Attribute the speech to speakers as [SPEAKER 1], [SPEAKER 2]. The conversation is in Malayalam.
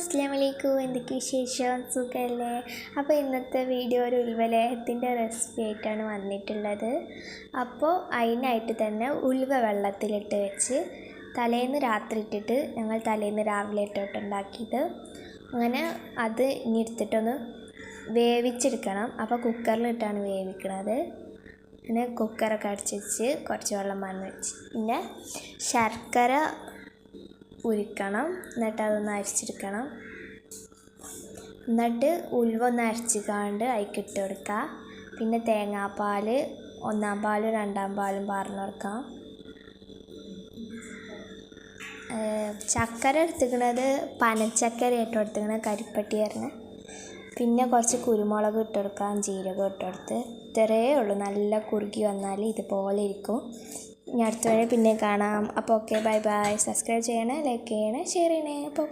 [SPEAKER 1] അസ്സലാമു അലൈക്കും. എന്തൊക്കെ വിശേഷം? സുഖമല്ലേ? അപ്പോൾ ഇന്നത്തെ വീഡിയോ ഒരു ഉൽവലേഹത്തിൻ്റെ റെസിപ്പി ആയിട്ടാണ് വന്നിട്ടുള്ളത്. അപ്പോൾ അതിനായിട്ട് തന്നെ ഉലുവ വെള്ളത്തിലിട്ട് വെച്ച് തലേന്ന് രാത്രി ഇട്ടിട്ട് ഞങ്ങൾ തലേന്ന് രാവിലെ ഇട്ടിട്ടുണ്ടാക്കിയത്. അങ്ങനെ അത് ഇനി എടുത്തിട്ടൊന്ന് വേവിച്ചെടുക്കണം. അപ്പോൾ കുക്കറിലിട്ടാണ് വേവിക്കുന്നത്. പിന്നെ കുക്കറൊക്കെ അടച്ച് വെച്ച് കുറച്ച് വെള്ളം മറന്ന് വെച്ച് പിന്നെ ശർക്കര ഉരുക്കണം. എന്നിട്ട് അതൊന്ന് അരിച്ചെടുക്കണം. എന്നിട്ട് ഉലുവ ഒന്ന് അരച്ചിക്കാണ്ട് അതിലേക്ക് ഇട്ട് കൊടുക്കുക. പിന്നെ തേങ്ങാപ്പാൽ 1-ാം പാലും 2-ാം പാലും പാർന്ന് കൊടുക്കാം. ചക്കര എടുത്തിരിക്കുന്നത് പനച്ചക്കര ഇട്ട് കൊടുത്തിരിക്കുന്നത്, കരിപ്പട്ടി പറഞ്ഞ്. പിന്നെ കുറച്ച് കുരുമുളക് ഇട്ട് കൊടുക്കാം, ജീരകം ഇട്ട് കൊടുത്ത്. ഇത്രയേ ഉള്ളൂ. നല്ല കുറുകി വന്നാൽ ഇതുപോലെ ഇരിക്കും. ഇനി അടുത്ത വഴി പിന്നെ കാണാം. അപ്പോൾ ഓക്കെ, ബൈ ബൈ. സബ്സ്ക്രൈബ് ചെയ്യണേ, ലൈക്ക് ചെയ്യണേ, ഷെയർ ചെയ്യണേ. അപ്പോൾ